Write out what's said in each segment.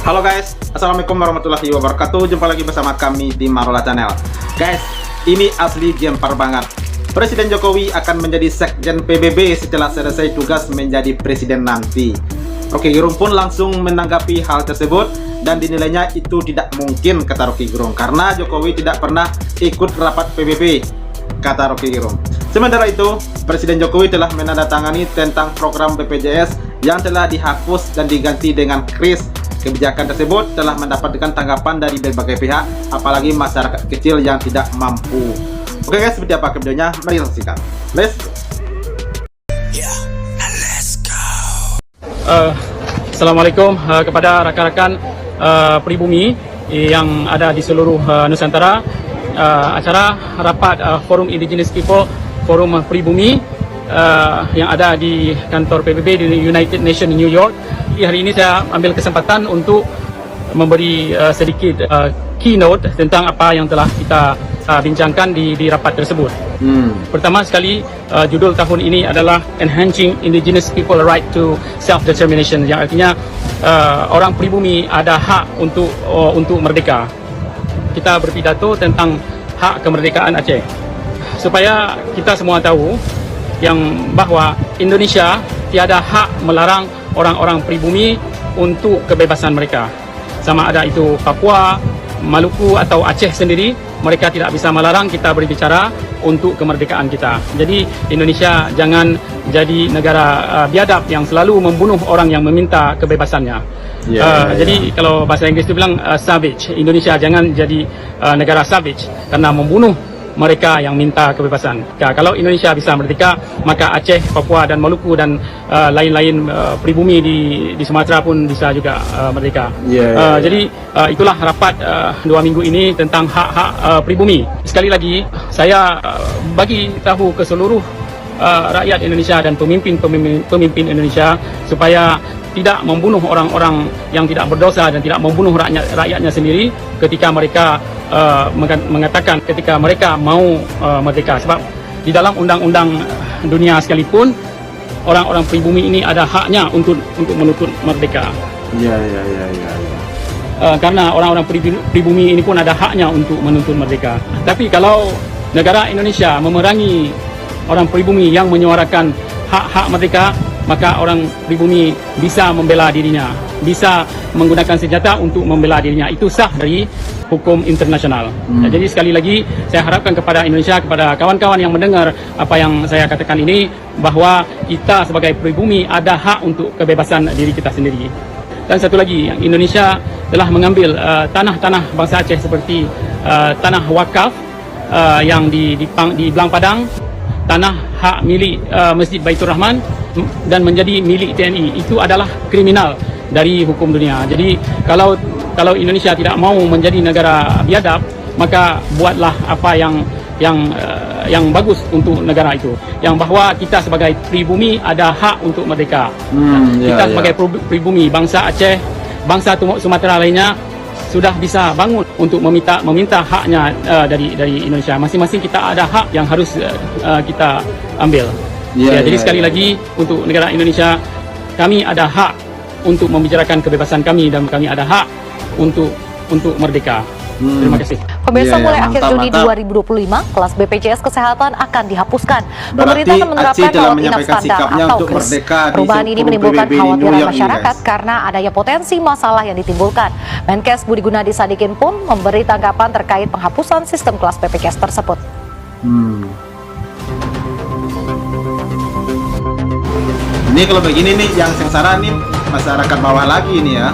Halo guys, assalamualaikum warahmatullahi wabarakatuh. Jumpa lagi bersama kami di Marola Channel. Guys, ini asli gempar banget. Presiden Jokowi akan menjadi sekjen PBB setelah selesai tugas menjadi presiden nanti. Rocky Gerung pun langsung menanggapi hal tersebut dan dinilainya itu tidak mungkin, kata Rocky Gerung, karena Jokowi tidak pernah ikut rapat PBB, kata Rocky Gerung. Sementara itu, Presiden Jokowi telah menandatangani tentang program BPJS yang telah dihapus dan diganti dengan KRIS. Kebijakan tersebut telah mendapatkan tanggapan dari berbagai pihak, apalagi masyarakat kecil yang tidak mampu. Oke guys, seperti apa videonya? Mari kita saksikan. Let's go. Assalamualaikum kepada rakan-rakan pribumi yang ada di seluruh Nusantara. Acara rapat Forum Indigenous People, Forum Pribumi yang ada di kantor PBB di United Nations New York. Hari ini saya ambil kesempatan untuk memberi sedikit keynote tentang apa yang telah kita bincangkan di rapat tersebut. Pertama sekali, judul tahun ini adalah Enhancing Indigenous People Right to Self-Determination, yang artinya orang pribumi ada hak untuk merdeka. Kita berpidato tentang hak kemerdekaan Aceh, supaya kita semua tahu bahwa Indonesia tiada hak melarang orang-orang pribumi untuk kebebasan mereka. Sama ada itu Papua, Maluku atau Aceh sendiri, mereka tidak bisa melarang kita berbicara untuk kemerdekaan kita. Jadi Indonesia jangan jadi negara biadab yang selalu membunuh orang yang meminta kebebasannya. Jadi kalau bahasa Inggris itu bilang savage. Indonesia jangan jadi negara savage karena membunuh mereka yang minta kebebasan. Kalau Indonesia bisa merdeka, maka Aceh, Papua dan Maluku dan lain-lain pribumi di Sumatera pun bisa juga merdeka. Jadi itulah rapat 2 minggu ini tentang hak-hak pribumi. Sekali lagi, saya bagi tahu ke seluruh rakyat Indonesia dan pemimpin Indonesia supaya tidak membunuh orang-orang yang tidak berdosa dan tidak membunuh rakyatnya sendiri ketika mereka mengatakan ketika mereka mau merdeka. Sebab di dalam undang-undang dunia sekalipun, orang-orang pribumi ini ada haknya untuk menuntut merdeka. Karena orang-orang pribumi ini pun ada haknya untuk menuntut merdeka. Tapi kalau negara Indonesia memerangi orang pribumi yang menyuarakan hak-hak merdeka, maka orang pribumi bisa membela dirinya, bisa menggunakan senjata untuk membela dirinya. Itu sah dari hukum internasional. Jadi sekali lagi saya harapkan kepada Indonesia, kepada kawan-kawan yang mendengar apa yang saya katakan ini, bahwa kita sebagai pribumi ada hak untuk kebebasan diri kita sendiri. Dan satu lagi, yang Indonesia telah mengambil tanah-tanah bangsa Aceh seperti tanah wakaf yang di Belang Padang, tanah hak milik Masjid Baitur Rahman dan menjadi milik TNI. Itu adalah kriminal dari hukum dunia. Jadi kalau Indonesia tidak mau menjadi negara biadab, maka buatlah apa yang bagus untuk negara itu. Yang bahwa kita sebagai pribumi ada hak untuk merdeka. Kita sebagai pribumi bangsa Aceh, bangsa Sumatera lainnya sudah bisa bangun untuk meminta haknya dari Indonesia. Masing-masing kita ada hak yang harus kita ambil. Jadi sekali lagi, untuk negara Indonesia, kami ada hak untuk membicarakan kebebasan kami dan kami ada hak untuk merdeka. Terima kasih. Pemirsa, mulai akhir Juni 2025, kelas BPJS Kesehatan akan dihapuskan. Pemerintah akan menerapkan rawat inap standar atau KRIS. Perubahan ini menimbulkan kekhawatiran masyarakat karena adanya potensi masalah yang ditimbulkan. Menkes Budi Gunadi Sadikin pun memberi tanggapan terkait penghapusan sistem kelas BPJS tersebut. Ini kalau begini nih, yang sengsara nih masyarakat bawah lagi ini ya.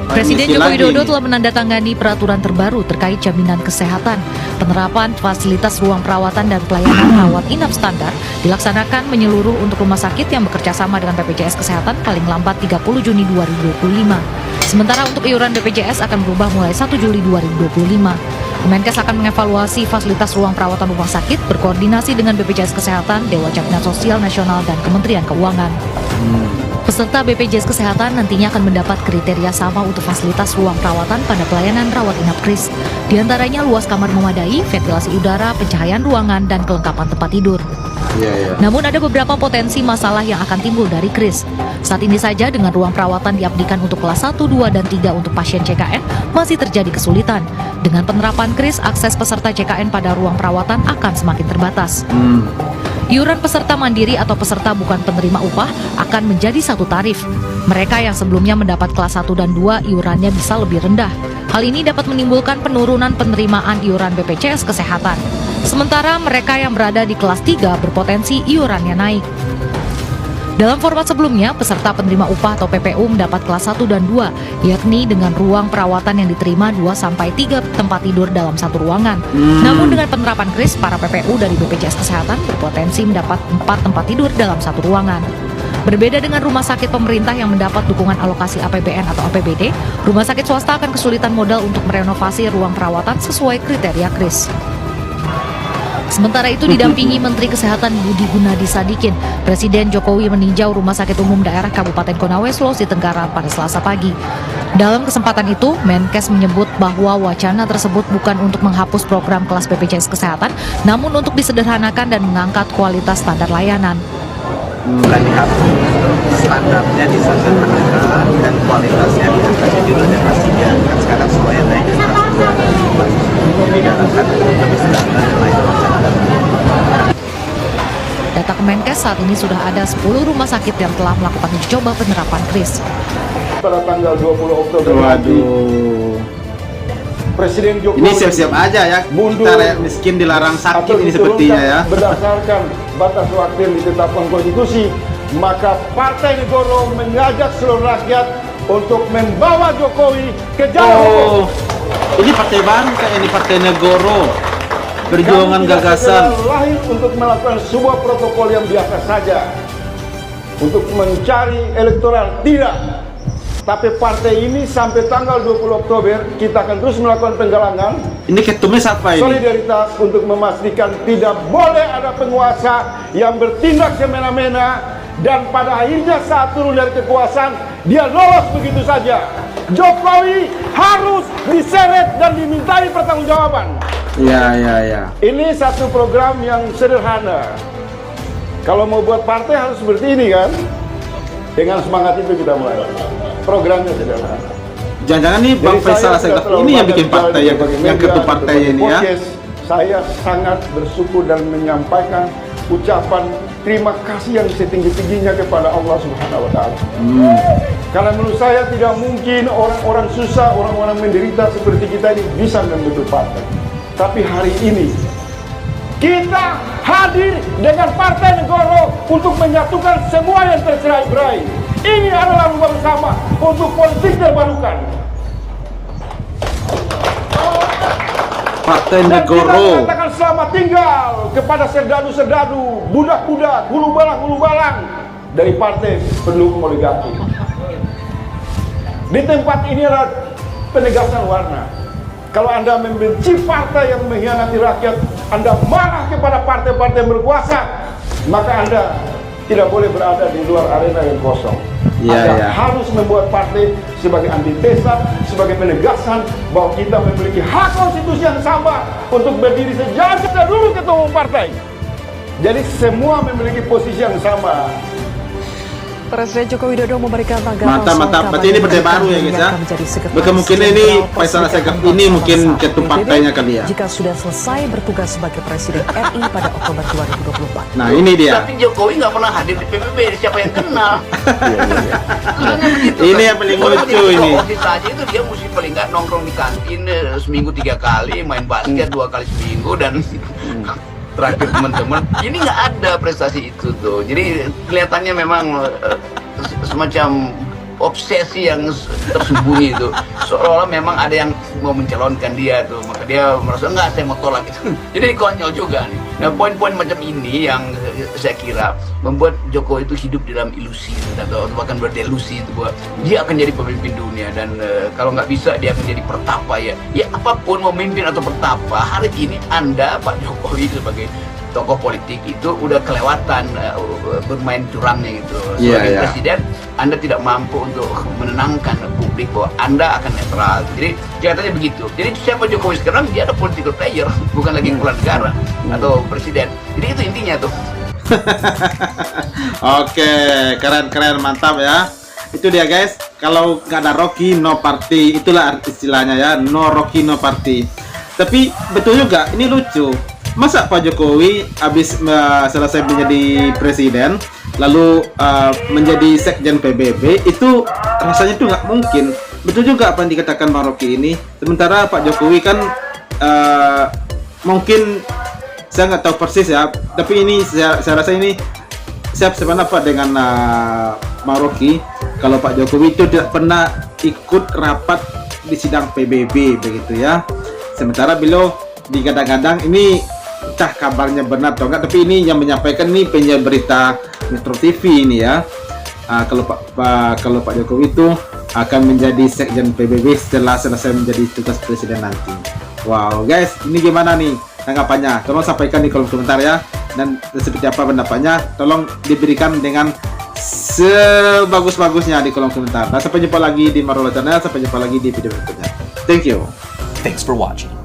Presiden Joko Widodo telah menandatangani peraturan terbaru terkait jaminan kesehatan. Penerapan fasilitas ruang perawatan dan pelayanan rawat inap standar dilaksanakan menyeluruh untuk rumah sakit yang bekerja sama dengan BPJS Kesehatan paling lambat 30 Juni 2025. Sementara untuk iuran BPJS akan berubah mulai 1 Juli 2025. Kemenkes akan mengevaluasi fasilitas ruang perawatan rumah sakit berkoordinasi dengan BPJS Kesehatan, Dewan Jaminan Sosial Nasional, dan Kementerian Keuangan. Peserta BPJS Kesehatan nantinya akan mendapat kriteria sama untuk fasilitas ruang perawatan pada pelayanan rawat inap KRIS. Di antaranya luas kamar memadai, ventilasi udara, pencahayaan ruangan, dan kelengkapan tempat tidur. Namun ada beberapa potensi masalah yang akan timbul dari kris. Saat ini saja dengan ruang perawatan diabdikan untuk kelas 1, 2, dan 3 untuk pasien CKN masih terjadi kesulitan. Dengan penerapan kris, akses peserta CKN pada ruang perawatan akan semakin terbatas. Iuran peserta mandiri atau peserta bukan penerima upah akan menjadi satu tarif. Mereka yang sebelumnya mendapat kelas 1 dan 2 iurannya bisa lebih rendah. Hal ini dapat menimbulkan penurunan penerimaan iuran BPJS Kesehatan. Sementara mereka yang berada di kelas 3 berpotensi iurannya naik. Dalam format sebelumnya, peserta penerima upah atau PPU mendapat kelas 1 dan 2, yakni dengan ruang perawatan yang diterima 2-3 tempat tidur dalam satu ruangan. Namun dengan penerapan kris, para PPU dari BPJS Kesehatan berpotensi mendapat 4 tempat tidur dalam satu ruangan. Berbeda dengan rumah sakit pemerintah yang mendapat dukungan alokasi APBN atau APBD, rumah sakit swasta akan kesulitan modal untuk merenovasi ruang perawatan sesuai kriteria kris. Sementara itu didampingi Menteri Kesehatan Budi Gunadi Sadikin, Presiden Jokowi meninjau Rumah Sakit Umum Daerah Kabupaten Konawe, Sulawesi Tenggara pada Selasa pagi. Dalam kesempatan itu, Menkes menyebut bahwa wacana tersebut bukan untuk menghapus program kelas BPJS Kesehatan, namun untuk disederhanakan dan mengangkat kualitas standar layanan. Bukan dihapus, standarnya disederhanakan dan kualitasnya diangkat juga dan pastinya kan sekarang semuanya naik lebih standar dan lain macam. Data Kemenkes saat ini sudah ada 10 rumah sakit yang telah melakukan uji coba penerapan kris. Pada tanggal 20 Oktober nanti, Presiden Jokowi ini siap-siap aja ya, kita rakyat miskin dilarang sakit ini sepertinya ya. Berdasarkan batas waktu yang ditetapkan konstitusi, maka Partai Negoro mengajak seluruh rakyat untuk membawa Jokowi ke jalan hukum. Ini partai baru kayak ini, Partai Negoro, perjuangan gagasan. Lahir untuk melakukan sebuah protokol yang biasa saja, untuk mencari elektoral, tidak. Tapi partai ini sampai tanggal 20 Oktober kita akan terus melakukan penggalangan. Ini ketumnya siapa ini? Solidaritas untuk memastikan tidak boleh ada penguasa yang bertindak semena-mena dan pada akhirnya saat turun dari kekuasaan dia lolos begitu saja. Jokowi harus diseret dan dimintai pertanggungjawaban. Ya. Ini satu program yang sederhana. Kalau mau buat partai harus seperti ini kan? Dengan semangat itu kita mulai. Programnya sederhana. Jangan-jangan nih Bang Faisal Asegaf ini yang bikin partai, yang ketua partai ini ya? Saya sangat bersyukur dan menyampaikan ucapan terima kasih yang setinggi-tingginya kepada Allah Subhanahu wa Ta'ala. Karena menurut saya tidak mungkin orang-orang susah, orang-orang menderita seperti kita ini bisa membentuk partai. Tapi hari ini kita hadir dengan Partai Negoro untuk menyatukan semua yang tercerai-berai. Ini adalah rumah bersama untuk politik terbarukan. Partai Dan Negoro. kita mengatakan selamat tinggal kepada serdadu-serdadu, budak-budak, hulu balang dari partai pendukung oligarki. Di tempat ini adalah penegasan warna. Kalau Anda membenci partai yang mengkhianati rakyat, Anda marah kepada partai-partai yang berkuasa, maka Anda tidak boleh berada di luar arena yang kosong. Anda harus membuat partai sebagai antitesa, sebagai penegasan bahwa kita memiliki hak konstitusi yang sama untuk berdiri sejajar dulu ketua umum partai. Jadi semua memiliki posisi yang sama. Presiden Joko Widodo memberikan tanggapan Mantap. Berarti ini partai baru ya guys ya. Kemungkinan ini Faisal Asegaf ini mungkin ketua partainya kali ya. Jika sudah selesai bertugas sebagai Presiden RI pada Oktober 2024. Nah ini dia. Tapi Jokowi nggak pernah hadir di PBB, siapa yang kenal? Ini yang paling lucu ini. Osis aja itu dia mesti paling nggak nongkrong di kantin seminggu 3 kali, main basket 2 kali seminggu dan terakhir teman-teman, ini nggak ada prestasi itu tuh. Jadi kelihatannya memang semacam obsesi yang tersembunyi itu, seolah-olah memang ada yang mau mencalonkan dia tuh, maka dia merasa enggak, saya mau tolak itu. Jadi konyol juga nih. Nah, poin-poin macam ini yang saya kira membuat Jokowi itu hidup di dalam ilusi atau bahkan berdelusi itu bahwa dia akan jadi pemimpin dunia dan kalau nggak bisa dia akan jadi pertapa ya. Ya apapun mau memimpin atau pertapa, hari ini Anda Pak Jokowi sebagai tokoh politik itu udah kelewatan bermain curangnya gitu. Sebagai presiden, Anda tidak mampu untuk menenangkan publik bahwa Anda akan netral. Jadi kelihatannya begitu. Jadi siapa Jokowi sekarang, dia ada political player, bukan lagi kepala negara atau presiden. Jadi itu intinya tuh. Oke, keren, mantap ya. Itu dia guys, kalau nggak ada Rocky no party, itulah istilahnya ya, no Rocky no party. Tapi betul juga, ini lucu. Masa Pak Jokowi habis selesai menjadi presiden, lalu menjadi sekjen PBB, itu rasanya itu nggak mungkin. Betul juga apa yang dikatakan Bang Rocky ini. Sementara Pak Jokowi kan mungkin saya nggak tahu persis ya, tapi ini saya rasa ini saya sependapat dengan Bang Rocky. Kalau Pak Jokowi itu tidak pernah ikut rapat di sidang PBB begitu ya. Sementara beliau digadang-gadang, ini entah kabarnya benar atau enggak, tapi ini yang menyampaikan ini penyiar berita Metro TV ini ya. Kalau Pak Jokowi itu akan menjadi sekjen PBB setelah selesai menjadi tugas presiden nanti. Wow guys, ini gimana nih tanggapannya? Tolong sampaikan di kolom komentar ya. Dan seperti apa pendapatnya, tolong diberikan dengan sebagus-bagusnya di kolom komentar. Dan sampai jumpa lagi di Marola Channel, sampai jumpa lagi di video berikutnya. Thank you. Thanks for watching.